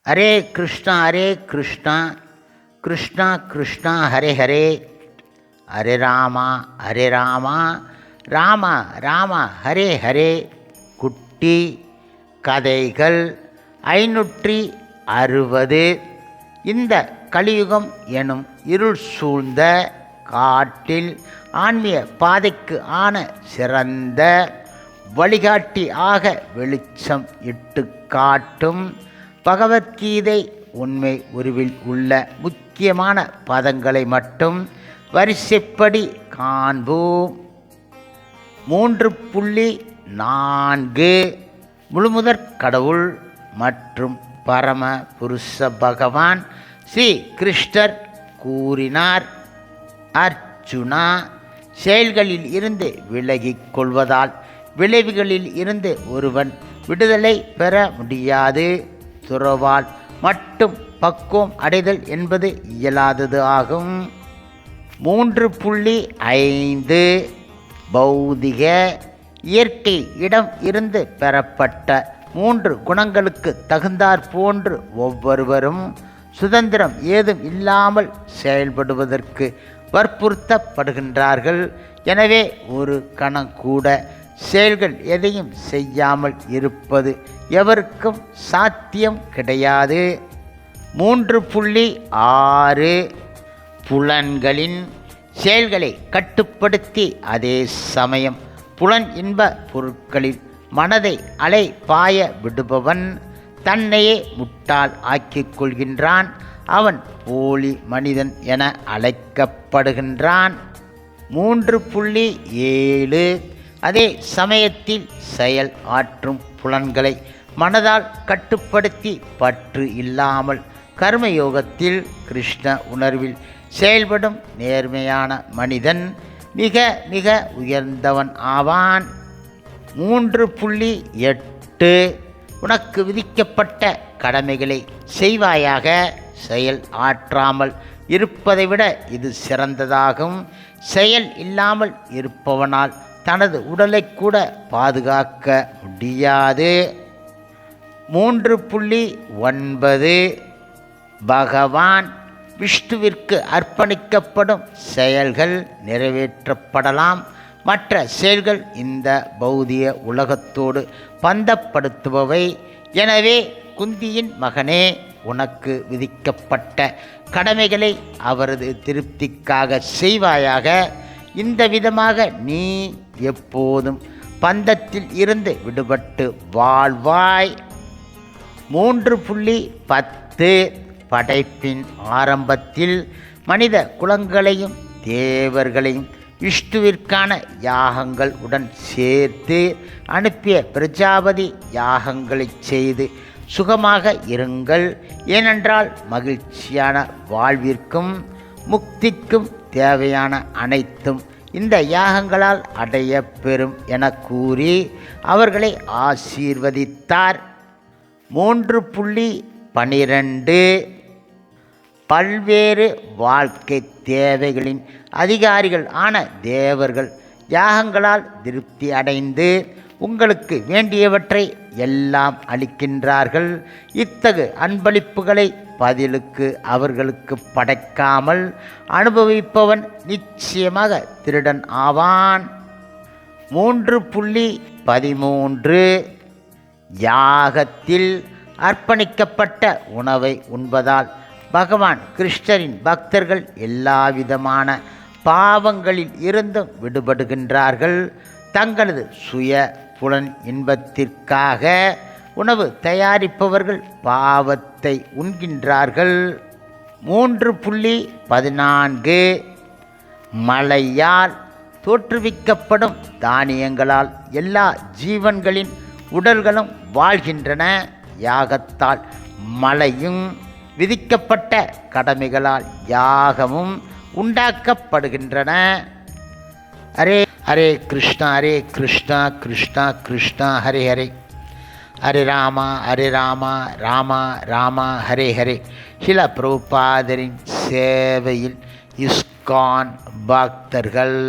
ஹரே கிருஷ்ணா கிருஷ்ணா கிருஷ்ணா ஹரே ஹரே, ஹரே ராமா ராம ராம ஹரே ஹரே. குட்டி கதைகள் 560. இந்த கலியுகம் எனும் இருள் சூழ்ந்த காட்டில் ஆன்மீக பாதைக்கு ஆன சிறந்த வழிகாட்டி ஆக வெளிச்சம் இட்டு காட்டும் பகவத்கீதை உண்மை உருவில் உள்ள முக்கியமான பதங்களை மட்டும் வரிசைப்படி காண்போம். 3.4 முழுமுதற் கடவுள் மற்றும் பரம புருஷ பகவான் ஸ்ரீ கிருஷ்ணர் கூறினார், அர்ஜுனா, செயல்களில் இருந்து விலகிக் கொள்வதால் விளைவுகளில் இருந்து ஒருவன் விடுதலை பெற முடியாது. துறவால் மட்டும் பக்குவம் அடைதல் என்பது இயலாதது ஆகும். 3.5 பௌதிக இயற்கை இடம் இருந்து பெறப்பட்ட 3 குணங்களுக்கு தகுந்தாற் போன்று ஒவ்வொருவரும் சுதந்திரம் ஏதும் இல்லாமல் செயல்படுவதற்கு வற்புறுத்தப்படுகின்றார்கள். எனவே ஒரு கணம் கூட செயல்கள் எதையும் செய்யாமல் இருப்பது எவருக்கும் சாத்தியம் கிடையாது. 3.6 புலன்களின் செயல்களை கட்டுப்படுத்தி அதே சமயம் புலன் இன்ப பொருட்களில் மனதை அலை பாய விடுபவன் தன்னையே முட்டாள் ஆக்கிக் கொள்கின்றான். அவன் போலி மனிதன் என அழைக்கப்படுகின்றான். 3.7 அதே சமயத்தில் செயல் ஆற்றும் புலன்களை மனதால் கட்டுப்படுத்தி பற்று இல்லாமல் கர்மயோகத்தில் கிருஷ்ண உணர்வில் செயல்படும் நேர்மையான மனிதன் மிக மிக உயர்ந்தவன் ஆவான். 3.8 உனக்கு விதிக்கப்பட்ட கடமைகளை செய்வாயாக. செயல் ஆற்றாமல் இருப்பதை விட இது சிறந்ததாகும். செயல் இல்லாமல் இருப்பவனால் தனது உடலை கூட பாதுகாக்க முடியாது. 3.9 பகவான் விஷ்ணுவிற்கு அர்ப்பணிக்கப்படும் செயல்கள் நிறைவேற்றப்படலாம். மற்ற செயல்கள் இந்த பௌதிக உலகத்தோடு பந்தப்படுத்துபவை. எனவே குந்தியின் மகனே, உனக்கு விதிக்கப்பட்ட கடமைகளை அவரது திருப்திக்காக செய்வாயாக. இந்த விதமாக நீ எப்போதும் பந்தத்தில் இருந்து விடுபட்டு வாழ்வாய். 3.10 படைப்பின் ஆரம்பத்தில் மனித குலங்களையும் தேவர்களையும் விஷ்ணுவிற்கான யாகங்கள் உடன் சேர்த்து அனுப்பிய பிரஜாபதி யாகங்களை செய்து சுகமாக இருங்கள். ஏனென்றால் மகிழ்ச்சியான வாழ்விற்கும் முக்திக்கும் தேவையான அனைத்தும் இந்த யாகங்களால் அடைய பெறும் என கூறி அவர்களை ஆசீர்வதித்தார். 3.12 பல்வேறு வாழ்க்கை தேவைகளின் அதிகாரிகள் ஆன தேவர்கள் யாகங்களால் திருப்தி அடைந்து உங்களுக்கு வேண்டியவற்றை எல்லாம் அளிக்கின்றார்கள். இத்தகு அன்பளிப்புகளை பதிலுக்கு அவர்களுக்கு படைக்காமல் அனுபவிப்பவன் நிச்சயமாக திருடன் ஆவான். 3.13 யாகத்தில் அர்ப்பணிக்கப்பட்ட உணவை உண்பதால் பகவான் கிருஷ்ணரின் பக்தர்கள் எல்லாவிதமான பாவங்களில் இருந்தும் விடுபடுகின்றார்கள். தங்களது சுய புலன் இன்பத்திற்காக உணவு தயாரிப்பவர்கள் பாவத்தை உண்கின்றார்கள். 3.14 மழையால் தோற்றுவிக்கப்படும் தானியங்களால் எல்லா ஜீவன்களின் உடல்களும் வாழ்கின்றன. யாகத்தால் மழையும் விதிக்கப்பட்ட கடமைகளால் யாகமும் உண்டாக்கப்படுகின்றன. ஹரே கிருஷ்ணா கிருஷ்ணா கிருஷ்ணா ஹரே ஹரே, ஹரே ராமா ராம ஹரே ஹரே. சில பிரபுபாதரின் சேவையில் இஸ்கான் பக்தர்கள்.